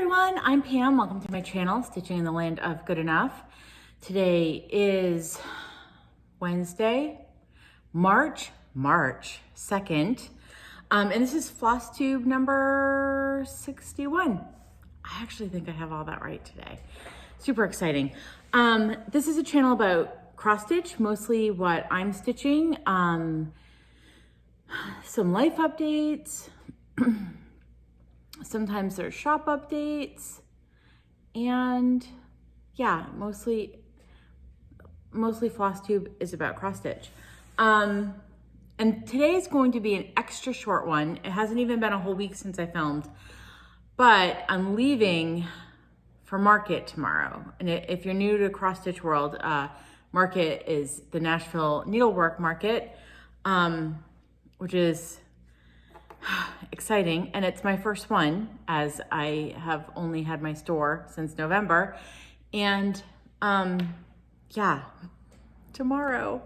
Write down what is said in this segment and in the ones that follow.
everyone, I'm Pam. Welcome to my channel, Stitching in the Land of Good Enough. Today is Wednesday, March 2nd. And this is Flosstube number 61. I actually think I have all that right today. Super exciting. This is a channel about cross stitch, mostly what I'm stitching. Some life updates. Sometimes there's shop updates, and yeah, mostly Flosstube is about cross stitch. And today is going to be an extra short one. It hasn't even been a whole week since I filmed, but I'm leaving for Market tomorrow. And if you're new to cross stitch world, Market is the Nashville Needlework Market, which is exciting, and it's my first one, as I have only had my store since November. And yeah, tomorrow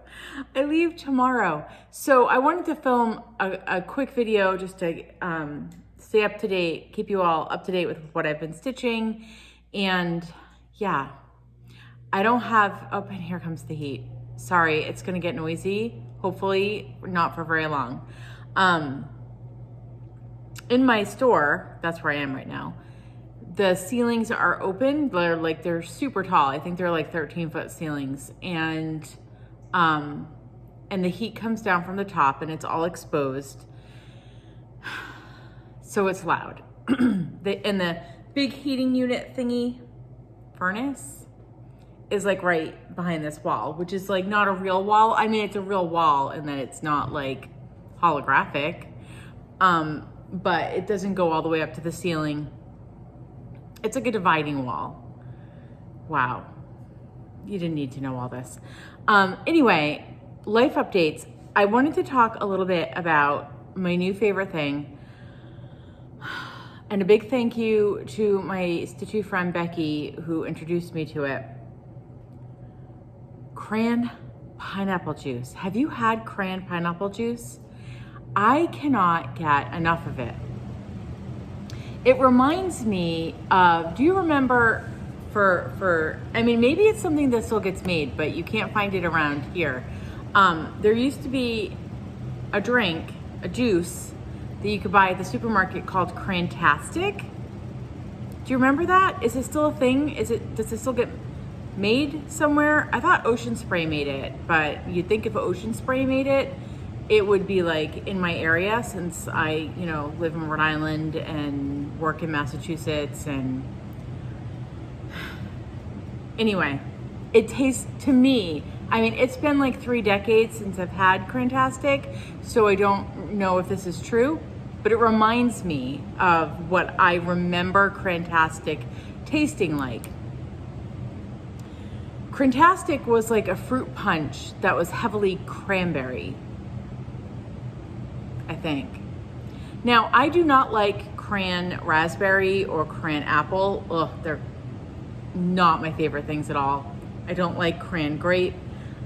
I leave tomorrow, so I wanted to film a quick video just to stay up to date, keep you all up to date with what I've been stitching. And yeah, I don't have, oh, and here comes the heat. Sorry, it's gonna get noisy, hopefully not for very long. In my store, that's where I am right now, the ceilings are open, but they're super tall. I think they're like 13-foot ceilings, and the heat comes down from the top and it's all exposed, so it's loud. And the big heating unit thingy furnace is like right behind this wall, which is like not a real wall. I mean, it's a real wall, and then it's not like holographic. But it doesn't go all the way up to the ceiling. It's like a dividing wall. Wow, you didn't need to know all this. Anyway, life updates. I wanted to talk a little bit about my new favorite thing, and a big thank you to my stitchy friend Becky, who introduced me to it. Cran pineapple juice. Have you had cran pineapple juice? I cannot get enough of it. It reminds me of, do you remember I mean, maybe it's something that still gets made, but you can't find it around here. There used to be a drink, a juice, that you could buy at the supermarket called Crantastic. Do you remember that? Is it still a thing? Does it still get made somewhere? I thought Ocean Spray made it, but you'd think if Ocean Spray made it, it would be like in my area, since I, live in Rhode Island and work in Massachusetts. And anyway, it tastes, to me, I mean, it's been like 3 decades since I've had Crantastic, so I don't know if this is true, but it reminds me of what I remember Crantastic tasting like. Crantastic was like a fruit punch that was heavily cranberry, I think. Now, I do not like cran raspberry or cran apple. Ugh, they're not my favorite things at all. I don't like cran grape.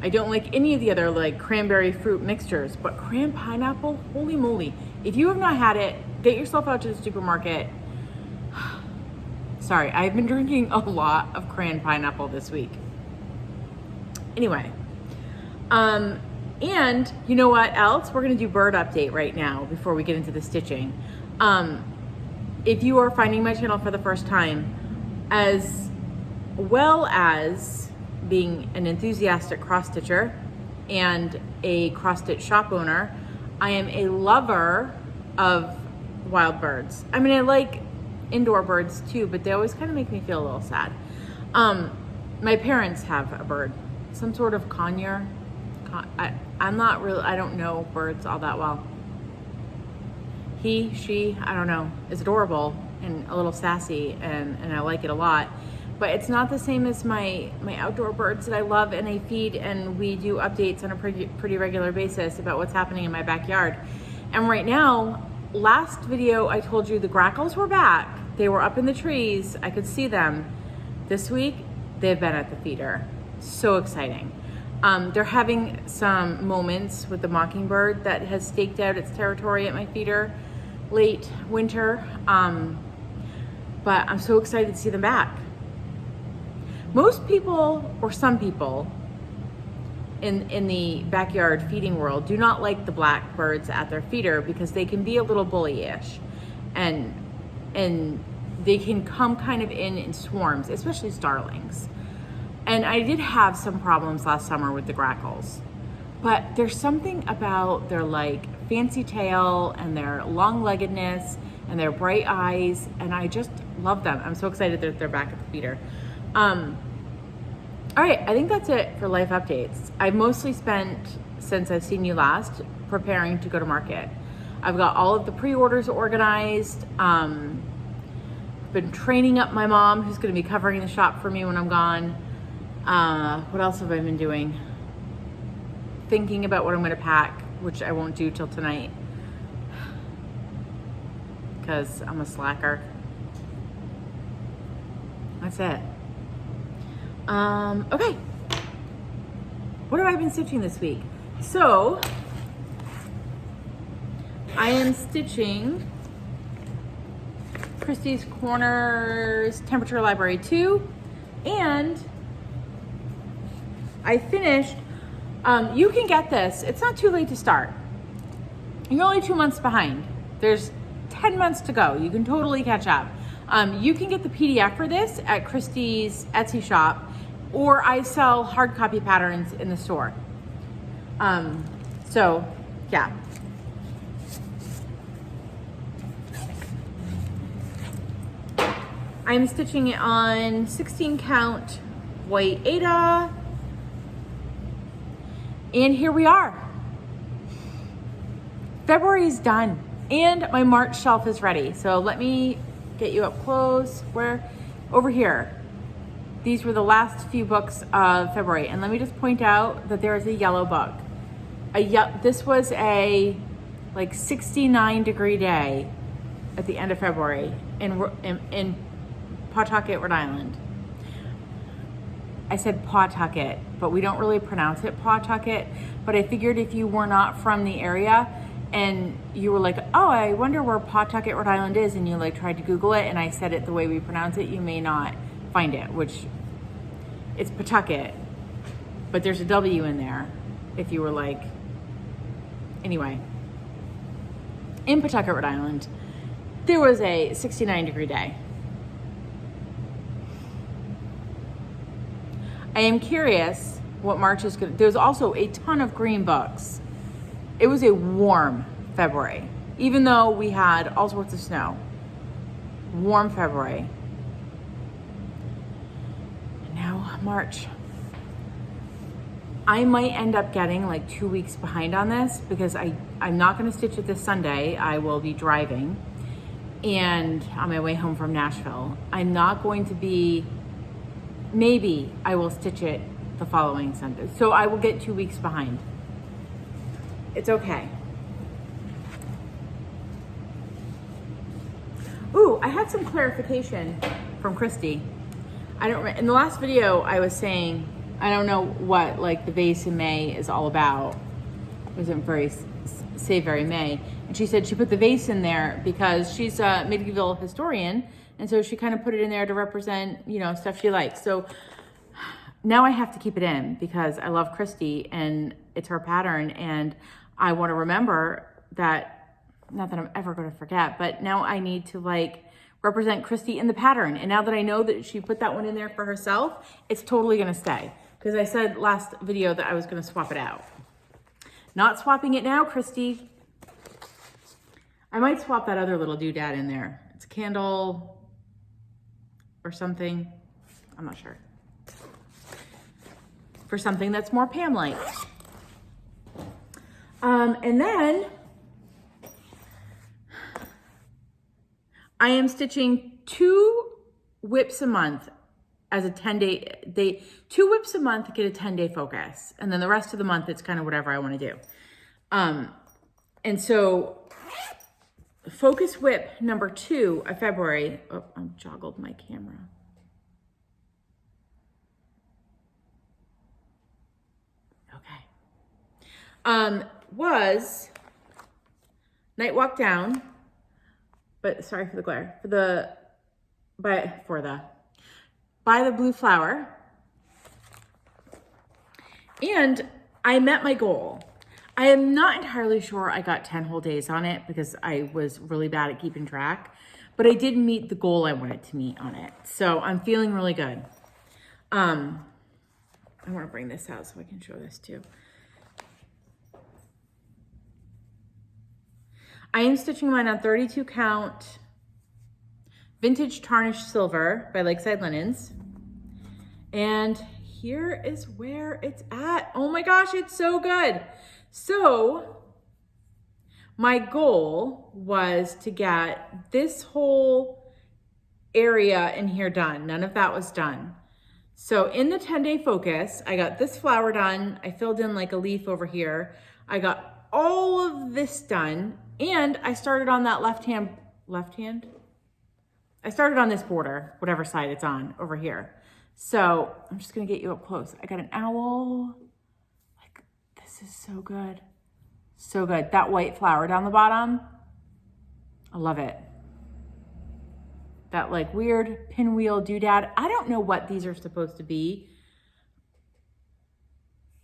I don't like any of the other like cranberry fruit mixtures, but cran pineapple, holy moly. If you have not had it, get yourself out to the supermarket. Sorry, I've been drinking a lot of cran pineapple this week. Anyway, and you know what else? We're gonna do bird update right now before we get into the stitching. If you are finding my channel for the first time, as well as being an enthusiastic cross stitcher and a cross stitch shop owner, I am a lover of wild birds. I mean, I like indoor birds too, but they always kind of make me feel a little sad. My parents have a bird, some sort of conure. I'm not really, I don't know birds all that well. She, I don't know, is adorable and a little sassy, and I like it a lot. But it's not the same as my outdoor birds that I love and I feed, and we do updates on a pretty regular basis about what's happening in my backyard. And right now, last video I told you the grackles were back. They were up in the trees, I could see them. This week, they've been at the feeder. So exciting. They're having some moments with the mockingbird that has staked out its territory at my feeder late winter. but I'm so excited to see them back. Most people, or some people, in the backyard feeding world do not like the black birds at their feeder because they can be a little bullyish, and they can come kind of in swarms, especially starlings. And I did have some problems last summer with the grackles, but there's something about their like fancy tail and their long-leggedness and their bright eyes, and I just love them. I'm so excited that they're back at the feeder. All right, I think that's it for life updates. I've mostly spent, since I've seen you last, preparing to go to market. I've got all of the pre-orders organized. Been training up my mom, who's gonna be covering the shop for me when I'm gone. What else have I been doing? Thinking about what I'm gonna pack, which I won't do till tonight because I'm a slacker. That's it. Okay. What have I been stitching this week? So, I am stitching Christie's Corners Temperature Library 2, and I finished, you can get this, it's not too late to start. You're only 2 months behind. There's 10 months to go. You can totally catch up. You can get the PDF for this at Christie's Etsy shop, or I sell hard copy patterns in the store. So yeah. I'm stitching it on 16 count white Aida. And here we are. February is done and my March shelf is ready. So let me get you up close. Where? Over here. These were the last few books of February. And let me just point out that there is a yellow book. This was a like 69-degree day at the end of February in Pawtucket, Rhode Island. I said Pawtucket, but we don't really pronounce it Pawtucket. But I figured if you were not from the area and you were like, oh, I wonder where Pawtucket, Rhode Island is, and you like tried to Google it and I said it the way we pronounce it, you may not find it, which it's Pawtucket, but there's a W in there if you were like, anyway. In Pawtucket, Rhode Island, there was a 69-degree day. I am curious what March is going to, there's also a ton of green books. It was a warm February, even though we had all sorts of snow. Warm February. And now March. I might end up getting like 2 weeks behind on this because I'm not going to stitch it this Sunday. I will be driving and on my way home from Nashville. I'm not going to be, maybe I will stitch it the following Sunday. So I will get 2 weeks behind. It's okay. Ooh, I had some clarification from Christy. I don't remember, in the last video I was saying, I don't know what like the vase in May is all about. It wasn't very May. And she said she put the vase in there because she's a medieval historian. And so she kind of put it in there to represent, you know, stuff she likes. So now I have to keep it in because I love Christy and it's her pattern. And I want to remember that, not that I'm ever going to forget, but now I need to like represent Christy in the pattern. And now that I know that she put that one in there for herself, it's totally going to stay. Because I said last video that I was going to swap it out. Not swapping it now, Christy. I might swap that other little doodad in there. It's a candle or something. I'm not sure. For something that's more Pam-like. And then I am stitching 2 whips a month as a 10-day, 2 whips a month to get a 10-day focus. And then the rest of the month, it's kind of whatever I want to do. And so focus whip number 2 of February, oh, I joggled my camera. Okay. Was Night Walk Down, but sorry for the glare, for the by the blue flower. And I met my goal. I am not entirely sure I got 10 whole days on it because I was really bad at keeping track, but I did meet the goal I wanted to meet on it. So I'm feeling really good. I want to bring this out so I can show this too. I am stitching mine on 32 count vintage tarnished silver by Lakeside Linens. And here is where it's at. Oh my gosh, it's so good. So my goal was to get this whole area in here done. None of that was done. So in the 10-day focus, I got this flower done. I filled in like a leaf over here. I got all of this done. And I started on that left hand? I started on this border, whatever side it's on over here. So I'm just gonna get you up close. I got an owl. Like, this is so good. So good. That white flower down the bottom, I love it. That like weird pinwheel doodad. I don't know what these are supposed to be.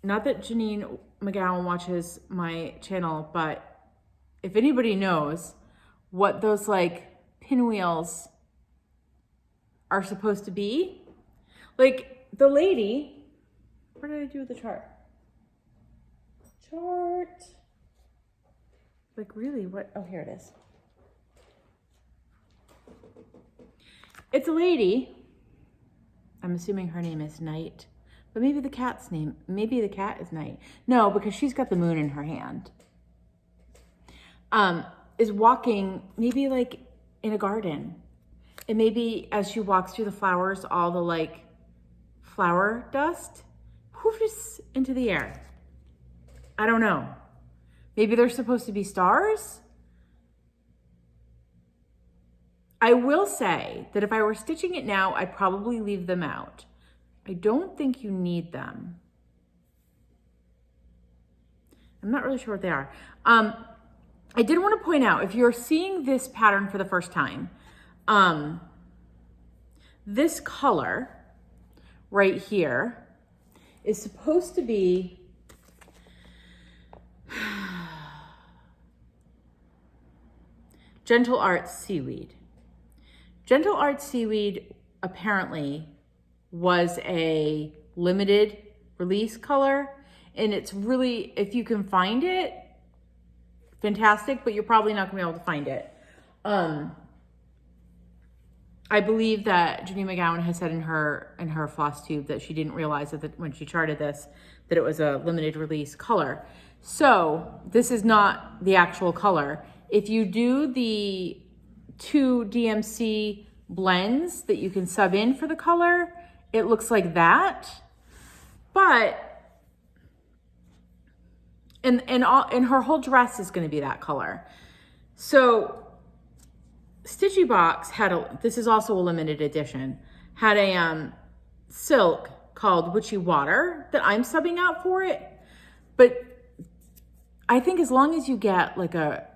Not that Janine McGowan watches my channel, but if anybody knows what those like pinwheels are supposed to be, like the lady, where did I do the chart? Like really, what? Oh, here it is. It's a lady. I'm assuming her name is Night, but maybe the cat's name, maybe the cat is Night. No, because she's got the moon in her hand. Is walking maybe like in a garden. And maybe as she walks through the flowers, all the like flower dust poofs into the air. I don't know. Maybe they're supposed to be stars. I will say that if I were stitching it now, I'd probably leave them out. I don't think you need them. I'm not really sure what they are. I did want to point out, if you're seeing this pattern for the first time, this color right here is supposed to be Gentle Arts Seaweed. Gentle Arts Seaweed apparently was a limited release color, and it's really, if you can find it, fantastic, but you're probably not gonna be able to find it. I believe that Janine McGowan has said in her Flosstube that she didn't realize that when she charted this, that it was a limited release color. So this is not the actual color. If you do the 2 DMC blends that you can sub in for the color, it looks like that. But and her whole dress is going to be that color. So Stitchy Box had this is also a limited edition, had a silk called Witchy Water that I'm subbing out for it. But I think as long as you get like a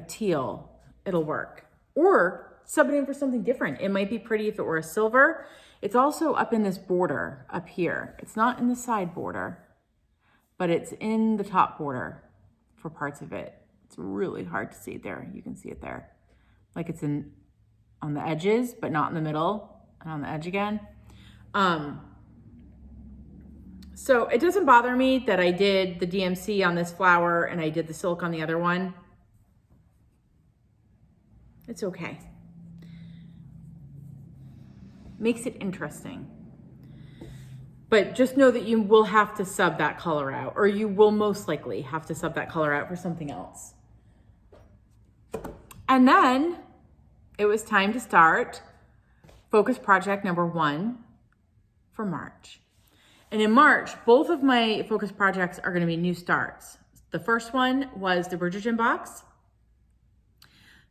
teal, it'll work. Or sub it in for something different. It might be pretty if it were a silver. It's also up in this border up here. It's not in the side border, but it's in the top border for parts of it. It's really hard to see there. You can see it there. Like it's on the edges, but not in the middle, and on the edge again. So it doesn't bother me that I did the DMC on this flower and I did the silk on the other one. It's okay. Makes it interesting. But just know that you will have to sub that color out, or you will most likely have to sub that color out for something else. And then it was time to start focus project number 1 for March. And in March, both of my focus projects are going to be new starts. The first one was the Bridgerton box,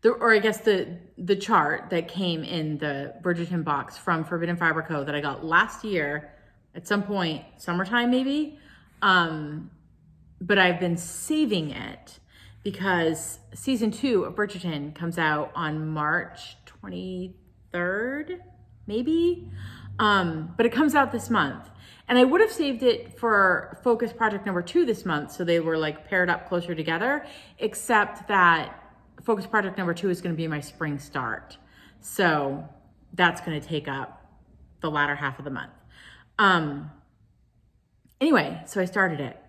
or I guess the chart that came in the Bridgerton box from Forbidden Fiber Co. that I got last year at some point, summertime maybe. But I've been saving it because season 2 of Bridgerton comes out on March 23rd, maybe. But it comes out this month. And I would have saved it for focus project number 2 this month, so they were like paired up closer together, except that focus project number 2 is going to be my spring start. So that's going to take up the latter half of the month. Anyway, so I started it.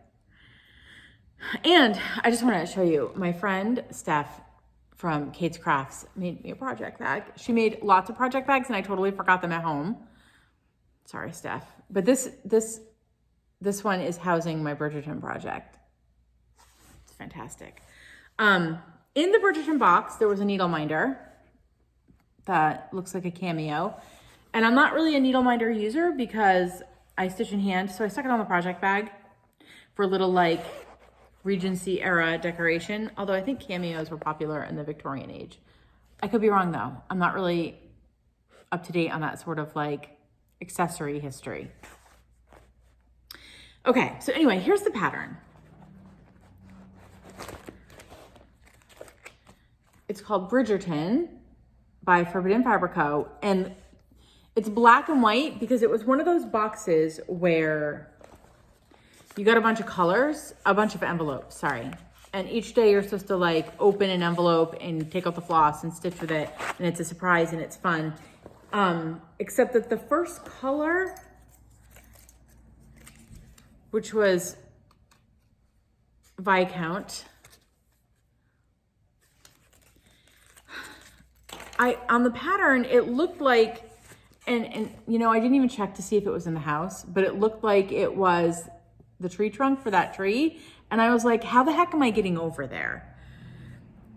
And I just want to show you, my friend Steph from Kate's Crafts made me a project bag. She made lots of project bags and I totally forgot them at home. Sorry, Steph. But this one is housing my Bridgerton project. It's fantastic. In the Bridgerton box, there was a needle minder that looks like a cameo. And I'm not really a needle minder user because I stitch in hand. So I stuck it on the project bag for a little like Regency era decoration. Although I think cameos were popular in the Victorian age. I could be wrong though. I'm not really up to date on that sort of like accessory history. Okay, so anyway, here's the pattern. It's called Bridgerton by Forbidden Fabric Co. And it's black and white because it was one of those boxes where you got a bunch of colors, a bunch of envelopes, sorry. And each day you're supposed to like open an envelope and take out the floss and stitch with it. And it's a surprise and it's fun. Except that the first color, which was Viscount, on the pattern, it looked like, and you know, I didn't even check to see if it was in the house, but it looked like it was the tree trunk for that tree. And I was like, how the heck am I getting over there?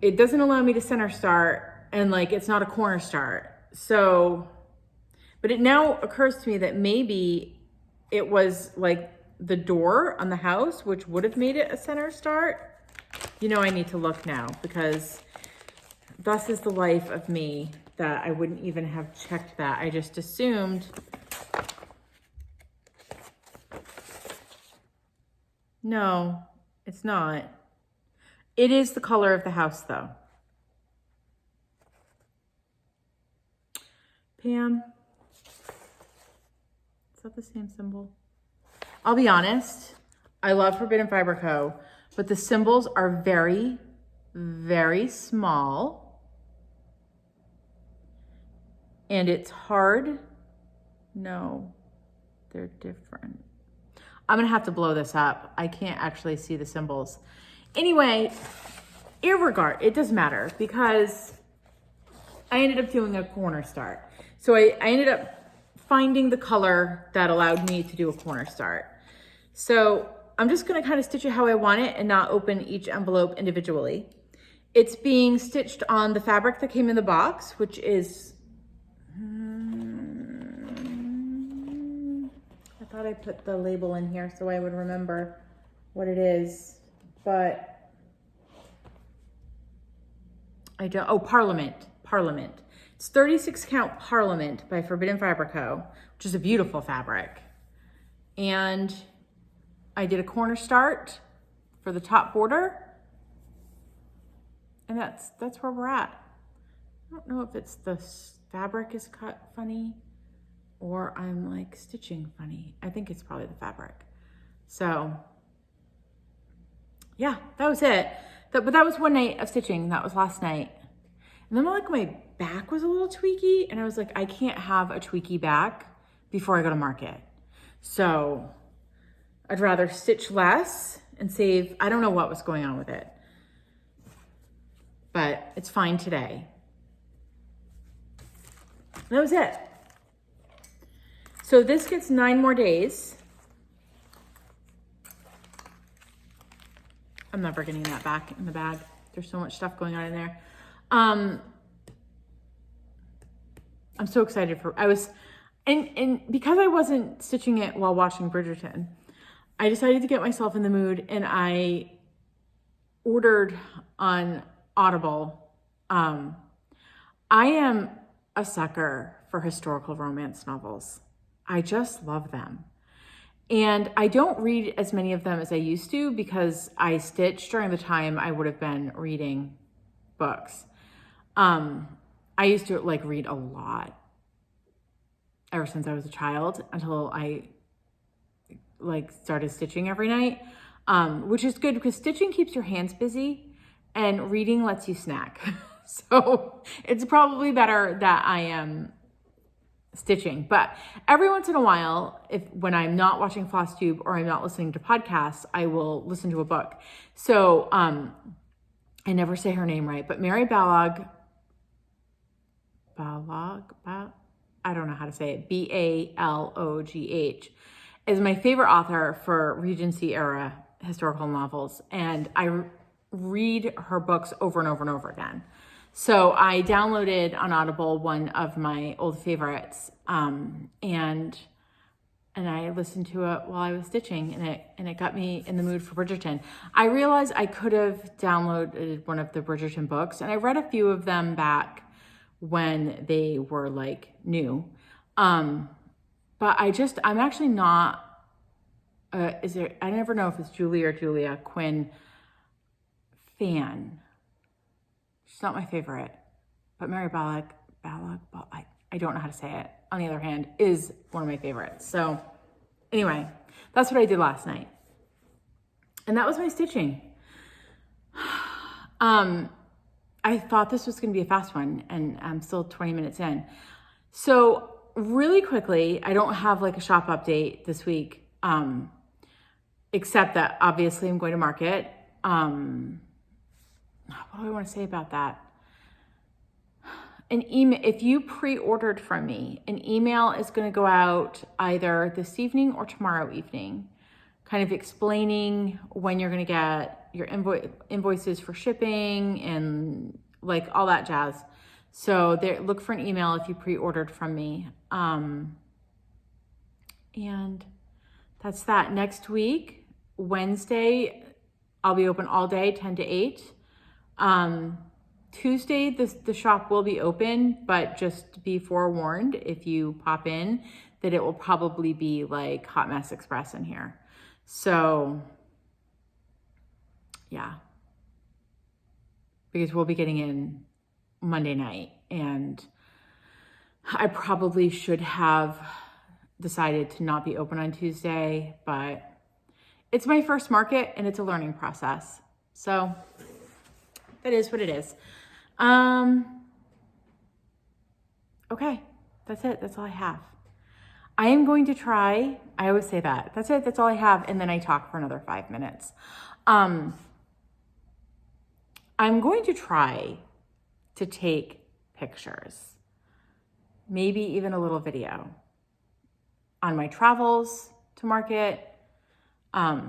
It doesn't allow me to center start and like, it's not a corner start. So, but it now occurs to me that maybe it was like the door on the house, which would have made it a center start. You know, I need to look now because thus is the life of me that I wouldn't even have checked that. I just assumed. No, it's not. It is the color of the house though. Pam, is that the same symbol? I'll be honest, I love Forbidden Fabric Co., but the symbols are very, very small. And it's hard. No, they're different. I'm gonna have to blow this up. I can't actually see the symbols. Anyway, irregard, it doesn't matter because I ended up doing a corner start. So I ended up finding the color that allowed me to do a corner start. So I'm just gonna kind of stitch it how I want it and not open each envelope individually. It's being stitched on the fabric that came in the box, which is, I thought I put the label in here so I would remember what it is, but I don't, oh, Parliament. It's 36 count Parliament by Forbidden Fabric Co., which is a beautiful fabric. And I did a corner start for the top border. And that's where we're at. I don't know if it's the fabric is cut funny or I'm like stitching funny. I think it's probably the fabric. So yeah, that was it. But that was one night of stitching. That was last night. And then like my back was a little tweaky and I was like, I can't have a tweaky back before I go to market. So I'd rather stitch less and save, I don't know what was going on with it, but it's fine today. That was it. So this gets 9 more days. I'm never getting that back in the bag. There's so much stuff going on in there. I'm so excited for, and because I wasn't stitching it while watching Bridgerton, I decided to get myself in the mood and I ordered on Audible. I am a sucker for historical romance novels. I just love them. And I don't read as many of them as I used to because I stitched during the time I would have been reading books. I used to like read a lot. ever since I was a child until I like started stitching every night, which is good because stitching keeps your hands busy and reading lets you snack. So it's probably better that I am stitching, but every once in a while, when I'm not watching Flosstube or I'm not listening to podcasts, I will listen to a book. So I never say her name right, but Mary Balog, I don't know how to say it, Balogh, is my favorite author for Regency era historical novels. And I read her books over and over and over again. So I downloaded on Audible one of my old favorites, and I listened to it while I was stitching, and it got me in the mood for Bridgerton. I realized I could have downloaded one of the Bridgerton books, and I read a few of them back when they were like new. But I'm actually not, I never know if it's Julie or Julia Quinn fan. She's not my favorite, but Mary Balog, I don't know how to say it, on the other hand, is one of my favorites. So anyway, that's what I did last night. And that was my stitching. I thought this was going to be a fast one, and I'm still 20 minutes in. So really quickly, I don't have like a shop update this week, except that obviously I'm going to market. What do I want to say about that? An email, if you pre-ordered from me, an email is going to go out either this evening or tomorrow evening, kind of explaining when you're going to get your invoices for shipping and like all that jazz. So look for an email if you pre-ordered from me. And that's that. Next week, Wednesday, I'll be open all day, 10 to 8. Tuesday, the shop will be open, but just be forewarned if you pop in that it will probably be like Hot Mess Express in here. So yeah, because we'll be getting in Monday night, and I probably should have decided to not be open on Tuesday, but it's my first market and it's a learning process. So that is what it is. Okay, that's it. That's all I have. I am going to try, I always say that. That's it. That's all I have. And then I talk for another 5 minutes. I'm going to try to take pictures, maybe even a little video on my travels to market, at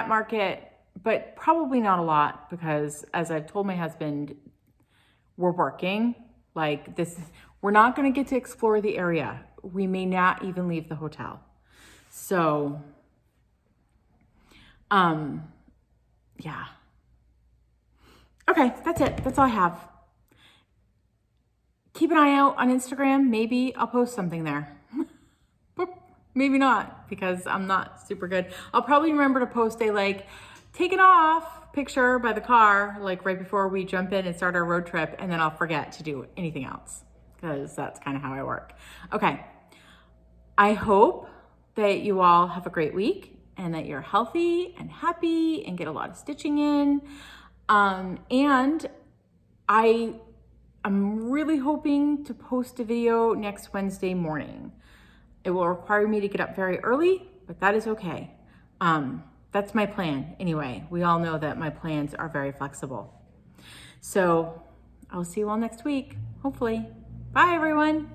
market, but probably not a lot because, as I've told my husband, we're working like this. We're not going to get to explore the area. We may not even leave the hotel. So, yeah. Okay, that's it. That's all I have. Keep an eye out on Instagram. Maybe I'll post something there. Maybe not, because I'm not super good. I'll probably remember to post a like taken off picture by the car, like right before we jump in and start our road trip, and then I'll forget to do anything else, because that's kind of how I work. Okay, I hope that you all have a great week and that you're healthy and happy and get a lot of stitching in. And I'm really hoping to post a video next Wednesday morning. It will require me to get up very early, but that is okay. That's my plan anyway. We all know that my plans are very flexible. So I'll see you all next week, hopefully. Bye, everyone.